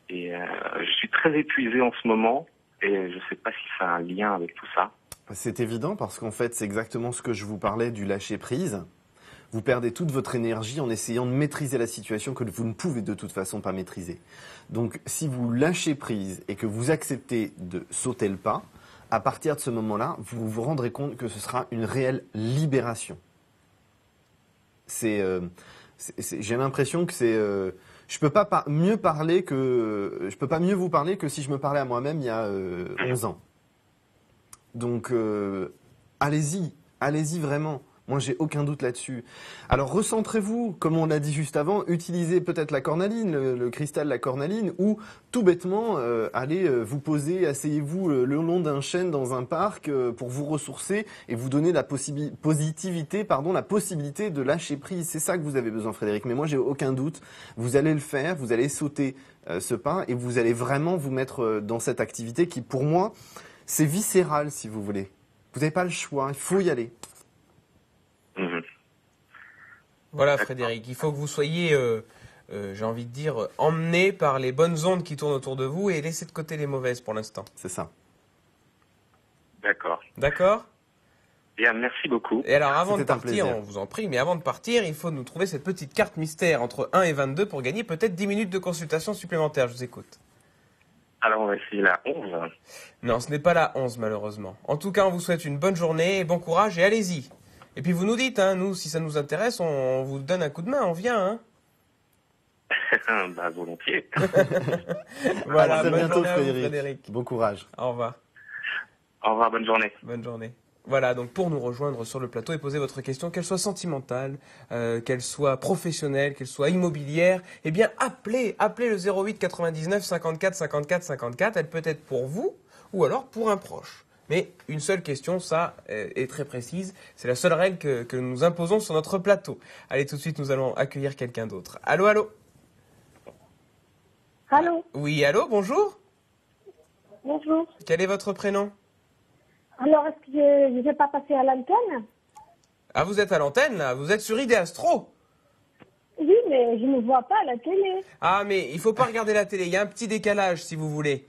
Et je suis très épuisé en ce moment, et je ne sais pas si ça a un lien avec tout ça. C'est évident parce qu'en fait, c'est exactement ce que je vous parlais du lâcher-prise. Vous perdez toute votre énergie en essayant de maîtriser la situation que vous ne pouvez de toute façon pas maîtriser. Donc, si vous lâchez prise et que vous acceptez de sauter le pas, à partir de ce moment-là, vous vous rendrez compte que ce sera une réelle libération. J'ai l'impression que je peux pas mieux vous parler que si je me parlais à moi-même il y a 11 ans. Donc, allez-y vraiment. Moi, j'ai aucun doute là-dessus. Alors, recentrez-vous, comme on l'a dit juste avant, utilisez peut-être la cornaline, le cristal, la cornaline, ou tout bêtement, allez vous poser, asseyez-vous le long d'un chêne dans un parc pour vous ressourcer et vous donner la possibilité de lâcher prise. C'est ça que vous avez besoin, Frédéric. Mais moi, j'ai aucun doute. Vous allez le faire, vous allez sauter ce pas et vous allez vraiment vous mettre dans cette activité qui, pour moi, c'est viscéral, si vous voulez. Vous n'avez pas le choix, il faut y aller. Voilà, Frédéric, il faut que vous soyez, j'ai envie de dire, emmené par les bonnes ondes qui tournent autour de vous et laissez de côté les mauvaises pour l'instant. C'est ça. D'accord. D'accord ? Bien, merci beaucoup. Et alors, avant de C'était un partir, plaisir. on vous en prie, mais avant de partir, il faut nous trouver cette petite carte mystère entre 1 et 22 pour gagner peut-être 10 minutes de consultation supplémentaire. Je vous écoute. Alors, on va essayer la 11. Non, ce n'est pas la 11, malheureusement. En tout cas, on vous souhaite une bonne journée, bon courage et allez-y. Et puis vous nous dites, hein, nous, si ça nous intéresse, on vous donne un coup de main, on vient. Hein. Bah, volontiers. Voilà, À très bonne bientôt, journée à vous, Frédéric. Frédéric. Bon courage. Au revoir. Au revoir, bonne journée. Bonne journée. Voilà, donc pour nous rejoindre sur le plateau et poser votre question, qu'elle soit sentimentale, qu'elle soit professionnelle, qu'elle soit immobilière, eh bien appelez le 08 99 54 54 54. Elle peut être pour vous ou alors pour un proche. Mais une seule question, ça est très précise. C'est la seule règle que nous imposons sur notre plateau. Allez, tout de suite, nous allons accueillir quelqu'un d'autre. Allô, allô ? Allô, Oui, allô, bonjour ? bonjour. Quel est votre prénom ? Alors, est-ce que je ne vais pas passer à l'antenne? Ah, vous êtes à l'antenne, là ? Vous êtes sur Idéastro ? Oui, mais je ne vois pas à la télé. Ah, mais il faut pas regarder la télé. Il y a un petit décalage, si vous voulez.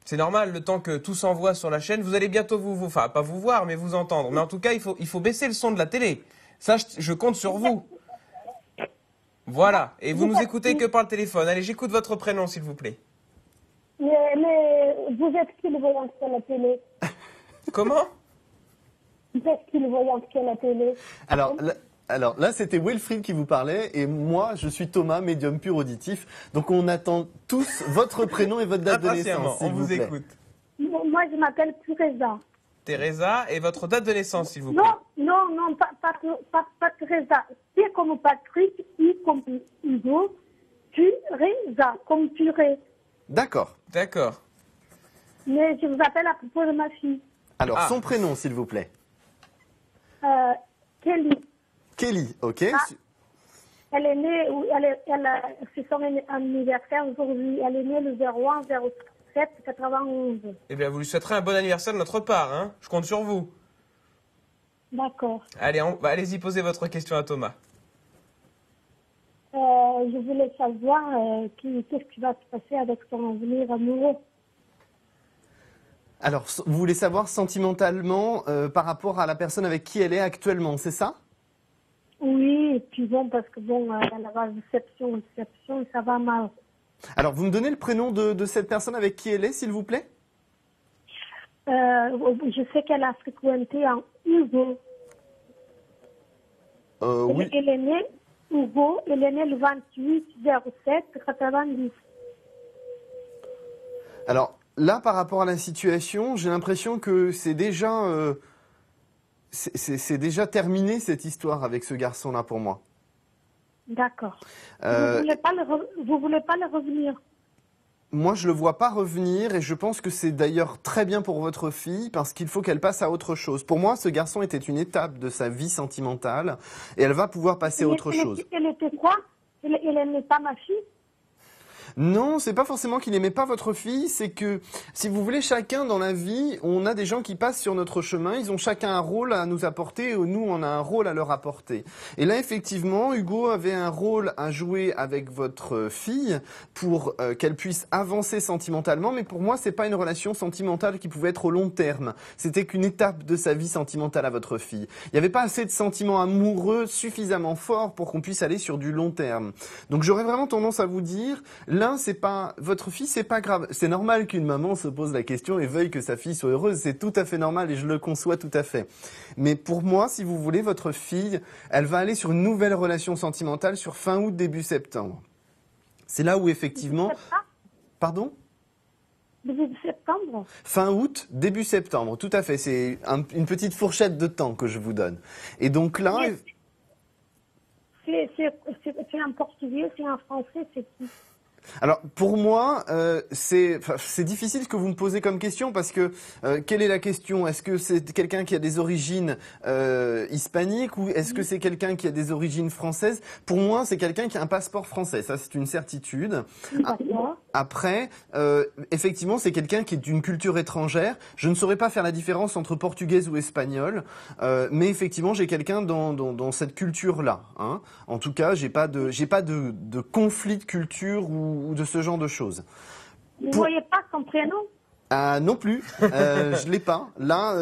C'est normal, le temps que tout s'envoie sur la chaîne, vous allez bientôt enfin, pas vous voir, mais vous entendre. Mais en tout cas, il faut baisser le son de la télé. Ça, je compte sur vous. Voilà. Et vous nous écoutez que par le téléphone. Allez, j'écoute votre prénom, s'il vous plaît. Mais vous êtes qui le voyant sur la télé? Comment ? Vous êtes qui le voyant sur la télé? Alors là, c'était Wilfried qui vous parlait et moi, je suis Thomas, médium pur auditif. Donc on attend tous votre prénom et votre date de naissance, on s'il vous vous plaît. écoute. Moi, je m'appelle Teresa. Teresa, et votre date de naissance, s'il vous plaît. Non, pas Teresa. T comme Patrick, I comme Hugo, Teresa comme purée. D'accord. D'accord. Mais je vous appelle à propos de ma fille. Alors son prénom, s'il vous plaît. Kelly. Kelly, ok. Elle est née, c'est son anniversaire aujourd'hui. Elle est née le 01 07 91. Eh bien, vous lui souhaiterez un bon anniversaire de notre part, hein. Je compte sur vous. D'accord. Allez, allez-y, posez votre question à Thomas. Je voulais savoir qu'est-ce qui va se passer avec son avenir amoureux. Alors, vous voulez savoir sentimentalement par rapport à la personne avec qui elle est actuellement, c'est ça? Oui, et puis bon, parce que bon, elle va réception, et ça va mal. Alors, vous me donnez le prénom de cette personne avec qui elle est, s'il vous plaît? Je sais qu'elle a fréquenté en Hugo. Oui. Elle est née, Hugo, elle est née le 28 07 90. Alors, là, par rapport à la situation, j'ai l'impression que c'est déjà terminé cette histoire avec ce garçon-là pour moi. D'accord. Vous voulez pas le revenir? moi, je le vois pas revenir et je pense que c'est d'ailleurs très bien pour votre fille parce qu'il faut qu'elle passe à autre chose. Pour moi, ce garçon était une étape de sa vie sentimentale et elle va pouvoir passer à autre chose. Elle était quoi? Elle n'aimait pas ma fille? Non, c'est pas forcément qu'il aimait pas votre fille, c'est que, si vous voulez, chacun dans la vie, on a des gens qui passent sur notre chemin, ils ont chacun un rôle à nous apporter, et nous, on a un rôle à leur apporter. Et là, effectivement, Hugo avait un rôle à jouer avec votre fille pour qu'elle puisse avancer sentimentalement, mais pour moi, c'est pas une relation sentimentale qui pouvait être au long terme. C'était qu'une étape de sa vie sentimentale à votre fille. Il n'y avait pas assez de sentiments amoureux suffisamment forts pour qu'on puisse aller sur du long terme. Donc, j'aurais vraiment tendance à vous dire, c'est pas votre fille, c'est pas grave. C'est normal qu'une maman se pose la question et veuille que sa fille soit heureuse. C'est tout à fait normal et je le conçois tout à fait. Mais pour moi, si vous voulez, votre fille, elle va aller sur une nouvelle relation sentimentale sur fin août, début septembre. C'est là où effectivement... Pardon ? Début septembre? Fin août, début septembre, tout à fait. C'est une petite fourchette de temps que je vous donne. Et donc là... C'est un portugais, c'est un français, c'est qui? Alors pour moi, c'est difficile ce que vous me posez comme question parce que quelle est la question? Est-ce que c'est quelqu'un qui a des origines hispaniques ou est-ce que c'est quelqu'un qui a des origines françaises? Pour moi, c'est quelqu'un qui a un passeport français, ça c'est une certitude. Après, effectivement, c'est quelqu'un qui est d'une culture étrangère. Je ne saurais pas faire la différence entre portugaise ou espagnole, mais effectivement, j'ai quelqu'un dans cette culture-là. Hein. En tout cas, j'ai pas de conflit de culture ou de ce genre de choses. Vous ne voyez pas son prénom? Non plus, je l'ai pas. Là,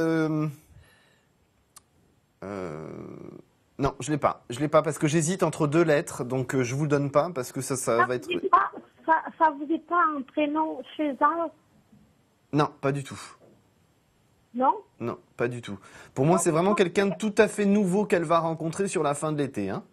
non, je l'ai pas. Je l'ai pas parce que j'hésite entre deux lettres, donc je vous le donne pas parce que ça va être. Ça vous dit pas un prénom César? Non, pas du tout. Non? Non, pas du tout. Pour moi, c'est vraiment quelqu'un de tout à fait nouveau qu'elle va rencontrer sur la fin de l'été. Hein.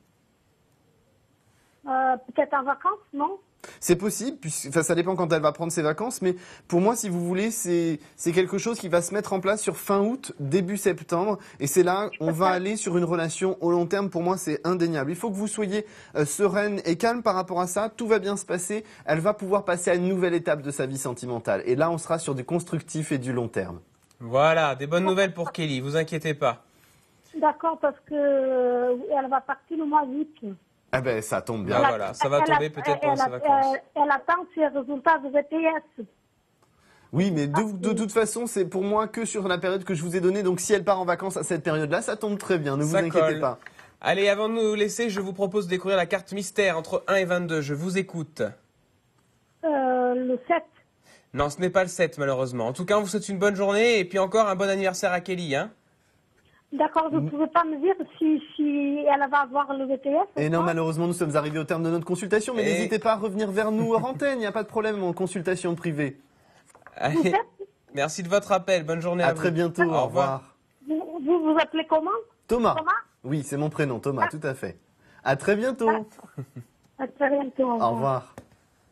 Peut-être en vacances, non? C'est possible, ça dépend quand elle va prendre ses vacances, mais pour moi, si vous voulez, c'est quelque chose qui va se mettre en place sur fin août, début septembre, et c'est là on va aller sur une relation au long terme. Pour moi, c'est indéniable. Il faut que vous soyez sereine et calme par rapport à ça. Tout va bien se passer. Elle va pouvoir passer à une nouvelle étape de sa vie sentimentale, et là, on sera sur du constructif et du long terme. Voilà, des bonnes nouvelles pour Kelly. Vous inquiétez pas. D'accord, parce que elle va partir le mois d'août. Eh ben, ça tombe bien. Ah, voilà, ça va tomber peut-être pendant ses vacances. Elle attend ses résultats de VTS. Oui, mais de toute façon, c'est pour moi que sur la période que je vous ai donnée. Donc, si elle part en vacances à cette période-là, ça tombe très bien. Ne vous inquiétez pas. Allez, avant de nous laisser, je vous propose de découvrir la carte mystère entre 1 et 22. Je vous écoute. Le 7. Non, ce n'est pas le 7, malheureusement. En tout cas, on vous souhaite une bonne journée et puis encore un bon anniversaire à Kelly. Hein. D'accord, vous ne pouvez pas me dire si elle va avoir le VTS? Et non, malheureusement, nous sommes arrivés au terme de notre consultation, mais n'hésitez pas à revenir vers nous hors antenne, il n'y a pas de problème en consultation privée. Allez, merci de votre appel, bonne journée à vous. À très bientôt, au revoir. Vous vous appelez comment? Thomas. Thomas? Oui, c'est mon prénom, Thomas, tout à fait. À très bientôt. À très bientôt, au revoir. Au revoir.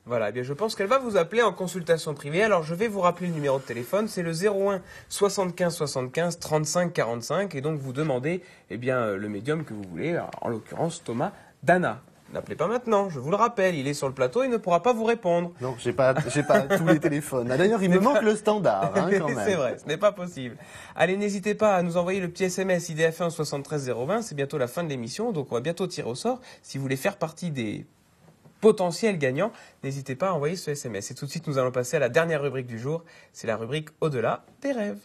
Voilà, eh bien je pense qu'elle va vous appeler en consultation privée. Alors je vais vous rappeler le numéro de téléphone, c'est le 01 75 75 35 45 et donc vous demandez le médium que vous voulez, en l'occurrence Thomas Dana. N'appelez pas maintenant, je vous le rappelle, il est sur le plateau, il ne pourra pas vous répondre. Non, j'ai pas tous les téléphones. D'ailleurs, il me manque le standard, hein, quand même. C'est vrai, ce n'est pas possible. Allez, n'hésitez pas à nous envoyer le petit SMS IDF1 73 020, c'est bientôt la fin de l'émission, donc on va bientôt tirer au sort. Si vous voulez faire partie des potentiel gagnant, n'hésitez pas à envoyer ce SMS. Et tout de suite, nous allons passer à la dernière rubrique du jour. C'est la rubrique Au-delà des rêves.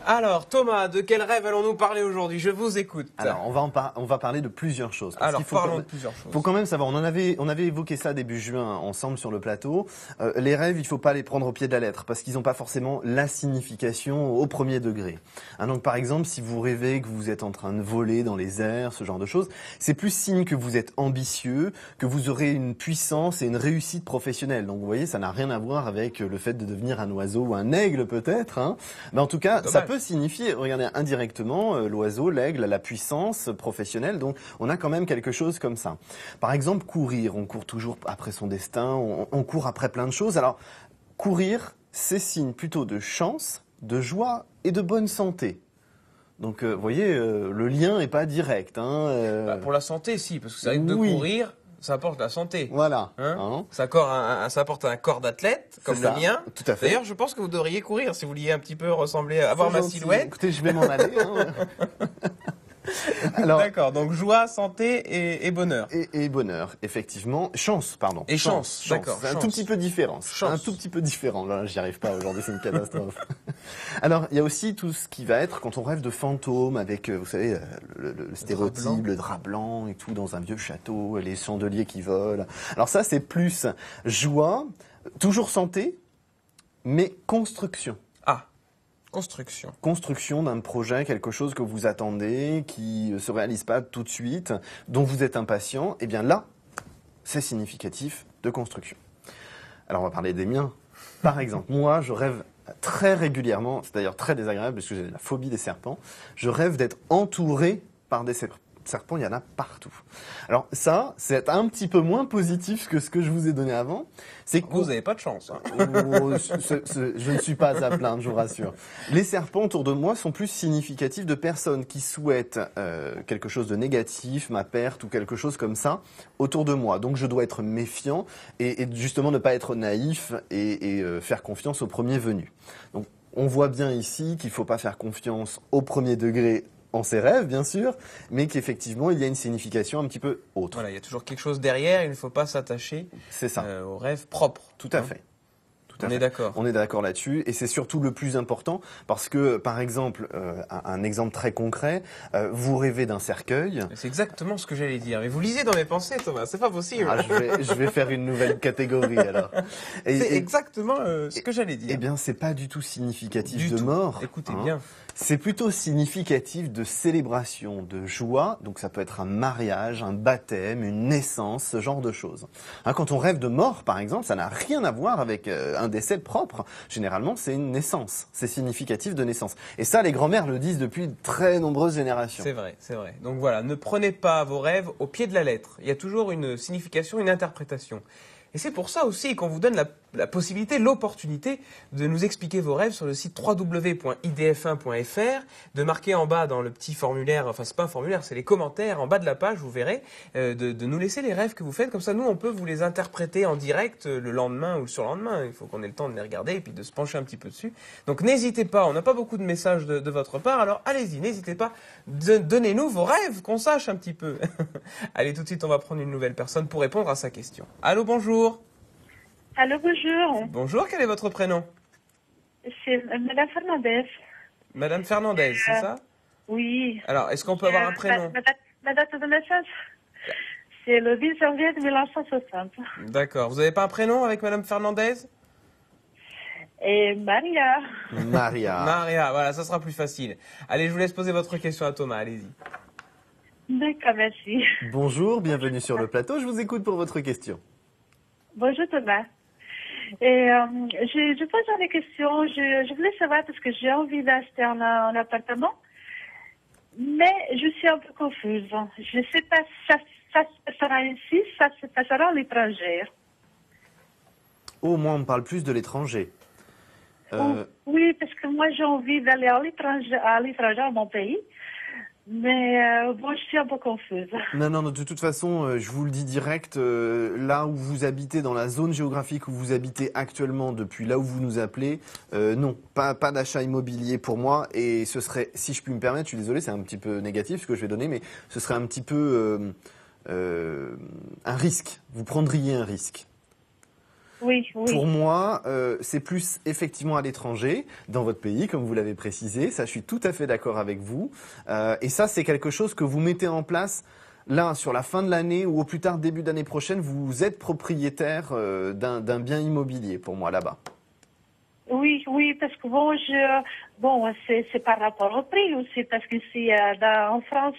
Alors, Thomas, de quel rêve allons-nous parler aujourd'hui? Je vous écoute. Alors, on va parler de plusieurs choses. Alors, parlons de plusieurs choses. Il faut quand même savoir, on avait évoqué ça début juin ensemble sur le plateau. Les rêves, il faut pas les prendre au pied de la lettre parce qu'ils n'ont pas forcément la signification au premier degré. Hein, donc, par exemple, si vous rêvez que vous êtes en train de voler dans les airs, ce genre de choses, c'est plus signe que vous êtes ambitieux, que vous aurez une puissance et une réussite professionnelle. Donc, vous voyez, ça n'a rien à voir avec le fait de devenir un oiseau ou un aigle peut-être. Hein. Mais en tout cas, ça peut signifier, regardez, indirectement, l'oiseau, l'aigle, la puissance professionnelle. Donc, on a quand même quelque chose comme ça. Par exemple, courir. On court toujours après son destin. On court après plein de choses. Alors, courir, c'est signe plutôt de chance, de joie et de bonne santé. Donc, vous voyez, le lien n'est pas direct. Hein, Pour la santé, si, parce que c'est vrai que de oui. courir, ça apporte la santé. Voilà. Hein ça apporte un corps d'athlète, comme C'est le ça, mien. tout à fait. D'ailleurs, je pense que vous devriez courir si vous vouliez un petit peu ressembler, avoir C'est ma gentil. silhouette. Écoutez, je vais m'en aller. Hein. Alors, D'accord, donc joie, santé et bonheur. et bonheur, effectivement. Chance, pardon. Et chance, d'accord, C'est un chance. tout petit peu différent. Chance. Un tout petit peu différent. Là, j'y arrive pas aujourd'hui, c'est une catastrophe. Alors, il y a aussi tout ce qui va être quand on rêve de fantômes avec, vous savez, le stéréotype, le drap blanc et tout dans un vieux château, les chandeliers qui volent. Alors ça, c'est plus joie, toujours santé, mais construction. Ah, construction. Construction d'un projet, quelque chose que vous attendez, qui ne se réalise pas tout de suite, dont vous êtes impatient, eh bien là, c'est significatif de construction. Alors on va parler des miens. Par exemple, moi, je rêve très régulièrement, c'est d'ailleurs très désagréable parce que j'ai la phobie des serpents, je rêve d'être entouré par des serpents. Serpents, il y en a partout. Alors ça, c'est un petit peu moins positif que ce que je vous ai donné avant. C'est que Vous n'avez pas de chance. Hein. je ne suis pas à plaindre, je vous rassure. Les serpents autour de moi sont plus significatifs de personnes qui souhaitent quelque chose de négatif, ma perte ou quelque chose comme ça, autour de moi. Donc je dois être méfiant et justement ne pas être naïf et faire confiance au premier venu. Donc on voit bien ici qu'il ne faut pas faire confiance au premier degré en ses rêves, bien sûr, mais qu'effectivement, il y a une signification un petit peu autre. Voilà, il y a toujours quelque chose derrière, il ne faut pas s'attacher C'est ça. Au rêve propre. Tout à fait. On est d'accord. On est d'accord là-dessus, et c'est surtout le plus important, parce que, par exemple, un exemple très concret, vous rêvez d'un cercueil. C'est exactement ce que j'allais dire. Mais vous lisez dans mes pensées, Thomas, c'est pas possible. Ah, je vais faire une nouvelle catégorie, alors. C'est exactement ce que j'allais dire. Eh bien, c'est pas du tout significatif Du de tout. mort. Écoutez hein. bien. C'est plutôt significatif de célébration, de joie. Donc ça peut être un mariage, un baptême, une naissance, ce genre de choses. Hein, quand on rêve de mort, par exemple, ça n'a rien à voir avec un décès propre. Généralement, c'est une naissance. C'est significatif de naissance. Et ça, les grands-mères le disent depuis de très nombreuses générations. C'est vrai, c'est vrai. Donc voilà, ne prenez pas vos rêves au pied de la lettre. Il y a toujours une signification, une interprétation. Et c'est pour ça aussi qu'on vous donne la possibilité, l'opportunité de nous expliquer vos rêves sur le site www.idf1.fr, de marquer en bas dans le petit formulaire, enfin c'est pas un formulaire, c'est les commentaires en bas de la page, vous verrez, de nous laisser les rêves que vous faites, comme ça nous on peut vous les interpréter en direct le lendemain ou le surlendemain. Il faut qu'on ait le temps de les regarder et puis de se pencher un petit peu dessus. Donc n'hésitez pas, on n'a pas beaucoup de messages de votre part, alors allez-y, n'hésitez pas, donnez-nous vos rêves, qu'on sache un petit peu. Allez, tout de suite on va prendre une nouvelle personne pour répondre à sa question. Allô, bonjour. Allô, bonjour. Bonjour, quel est votre prénom? C'est Madame Fernandez. Madame Fernandez, c'est ça? Oui. Alors, est-ce qu'on peut avoir un prénom? Ma date de naissance, c'est le 10 janvier 1960. D'accord. Vous n'avez pas un prénom avec Madame Fernandez? Et Maria. Maria. Maria, voilà, ça sera plus facile. Allez, je vous laisse poser votre question à Thomas, allez-y. D'accord, merci. Bonjour, bienvenue sur le plateau. Je vous écoute pour votre question. Bonjour Thomas. Et je pose une question. Je voulais savoir parce que j'ai envie d'acheter un appartement, mais je suis un peu confuse. Je ne sais pas si ça se passera ici, ça se passera à l'étranger. Oh, moi, on me parle plus de l'étranger. Oui, parce que moi j'ai envie d'aller à l'étranger, à mon pays. Mais bon, je suis un peu confuse. Non, de toute façon, je vous le dis direct, là où vous habitez, dans la zone géographique où vous habitez actuellement, depuis là où vous nous appelez, non, pas d'achat immobilier pour moi. Et ce serait, si je puis me permettre, je suis désolé, c'est un petit peu négatif ce que je vais donner, mais ce serait un petit peu un risque. Vous prendriez un risque. Oui. Pour moi, c'est plus effectivement à l'étranger, dans votre pays, comme vous l'avez précisé. Ça, je suis tout à fait d'accord avec vous. Et ça, c'est quelque chose que vous mettez en place là, sur la fin de l'année ou au plus tard début d'année prochaine. Vous êtes propriétaire d'un bien immobilier, pour moi, là-bas. Oui, parce que c'est par rapport au prix aussi, parce que si en France,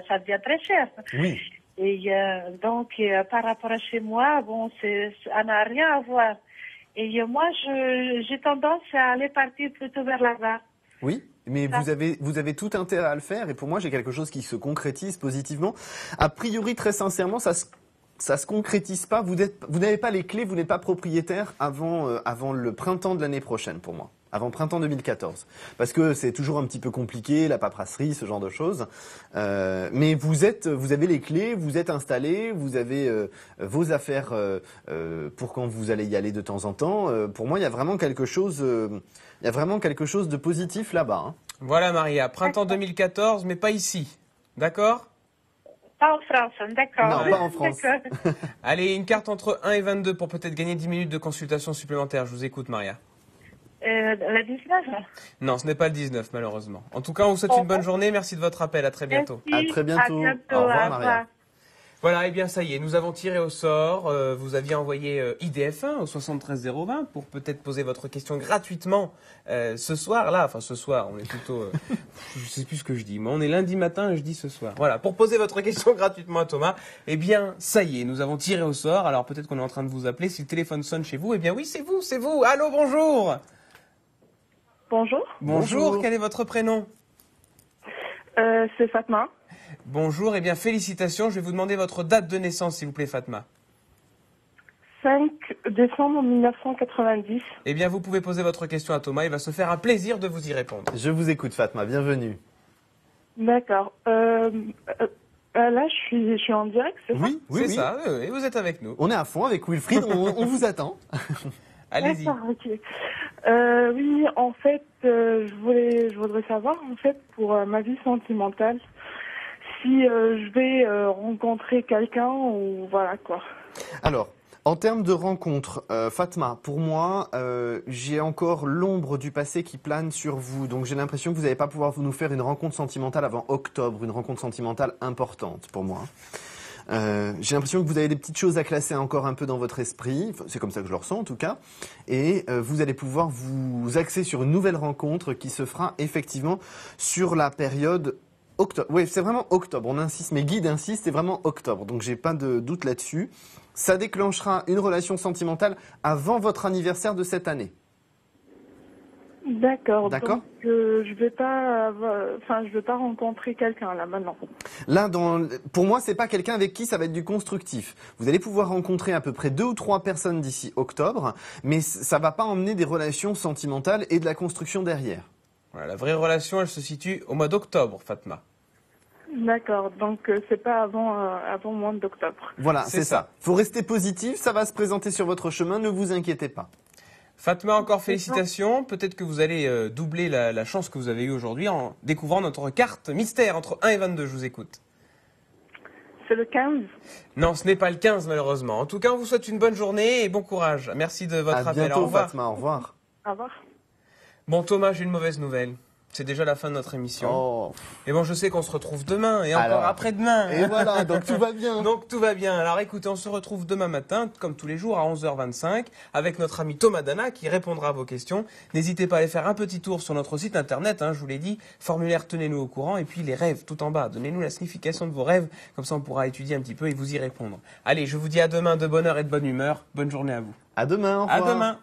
ça devient très cher. Oui. Et donc, par rapport à chez moi, ça n'a rien à voir. Et moi, j'ai tendance à aller partir plutôt vers là-bas. Oui, mais vous avez tout intérêt à le faire. Et pour moi, j'ai quelque chose qui se concrétise positivement. A priori, très sincèrement, ça se concrétise pas. Vous n'avez pas les clés, vous n'êtes pas propriétaire avant le printemps de l'année prochaine, pour moi. Avant printemps 2014. Parce que c'est toujours un petit peu compliqué, la paperasserie, ce genre de choses. Mais vous avez les clés, vous êtes installé, vous avez vos affaires pour quand vous allez y aller de temps en temps. Pour moi, il y a vraiment quelque chose de positif là-bas. Hein. Voilà Maria, printemps 2014, mais pas ici. D'accord? Pas en France, d'accord. Non, pas en France. D'accord. Allez, une carte entre 1 et 22 pour peut-être gagner 10 minutes de consultation supplémentaire. Je vous écoute Maria. La 19. Non, ce n'est pas le 19 malheureusement. En tout cas, on vous souhaite une bonne journée. Merci de votre appel. À très bientôt. Merci. À très bientôt. À bientôt. Au revoir, Au Maria. revoir. Voilà, et bien ça y est, nous avons tiré au sort. Vous aviez envoyé IDF1 au 73020 pour peut-être poser votre question gratuitement ce soir. Là, enfin ce soir, on est plutôt... je sais plus ce que je dis. Moi, on est lundi matin et je dis ce soir. Voilà, pour poser votre question gratuitement à Thomas, eh bien ça y est, nous avons tiré au sort. Alors peut-être qu'on est en train de vous appeler. Si le téléphone sonne chez vous, eh bien oui, c'est vous, c'est vous. Allô, bonjour. Bonjour, Bonjour, quel est votre prénom? c'est Fatma. Bonjour, eh bien félicitations. Je vais vous demander votre date de naissance, s'il vous plaît, Fatma. 5 décembre 1990. Eh bien, vous pouvez poser votre question à Thomas. Il va se faire un plaisir de vous y répondre. Je vous écoute, Fatma. Bienvenue. D'accord. Là, je suis en direct, c'est ça? Oui, oui, C'est oui. ça, et vous êtes avec nous. On est à fond avec Wilfried. On vous attend. Allez-y. D'accord, ok. Oui, en fait, je voudrais savoir, en fait, pour ma vie sentimentale, si je vais rencontrer quelqu'un ou voilà quoi. Alors, en termes de rencontres, Fatma, pour moi, j'ai encore l'ombre du passé qui plane sur vous. Donc j'ai l'impression que vous n'allez pas pouvoir nous faire une rencontre sentimentale avant octobre, une rencontre sentimentale importante pour moi. J'ai l'impression que vous avez des petites choses à classer encore un peu dans votre esprit, enfin, c'est comme ça que je le ressens en tout cas, et vous allez pouvoir vous axer sur une nouvelle rencontre qui se fera effectivement sur la période octobre. Oui, c'est vraiment octobre, on insiste, mes guides insistent, c'est vraiment octobre, donc j'ai pas de doute là-dessus. Ça déclenchera une relation sentimentale avant votre anniversaire de cette année. D'accord. D'accord. Donc je vais pas rencontrer quelqu'un là maintenant. Là, pour moi, c'est pas quelqu'un avec qui ça va être du constructif. Vous allez pouvoir rencontrer à peu près 2 ou 3 personnes d'ici octobre, mais ça va pas emmener des relations sentimentales et de la construction derrière. Voilà, la vraie relation, elle se situe au mois d'octobre, Fatma. D'accord. Donc c'est pas avant le mois d'octobre. Voilà, C'est c'est ça. Faut rester positif, ça va se présenter sur votre chemin, ne vous inquiétez pas. Fatma, encore félicitations. Peut-être que vous allez doubler la chance que vous avez eue aujourd'hui en découvrant notre carte mystère entre 1 et 22. Je vous écoute. C'est le 15. Non, ce n'est pas le 15 malheureusement. En tout cas, on vous souhaite une bonne journée et bon courage. Merci de votre À appel. bientôt, Au revoir. Fatma, au revoir. Au revoir. Bon Thomas, j'ai une mauvaise nouvelle. C'est déjà la fin de notre émission. Oh. Et bon, je sais qu'on se retrouve demain et Alors, encore après-demain. Et voilà, donc tout va bien. Donc tout va bien. Alors écoutez, on se retrouve demain matin, comme tous les jours, à 11h25, avec notre ami Thomas Dana qui répondra à vos questions. N'hésitez pas à aller faire un petit tour sur notre site internet, je vous l'ai dit, formulaire tenez-nous au courant, et puis les rêves tout en bas. Donnez-nous la signification de vos rêves, comme ça on pourra étudier un petit peu et vous y répondre. Allez, je vous dis à demain de bonne heure et de bonne humeur. Bonne journée à vous. À demain, au revoir. À demain.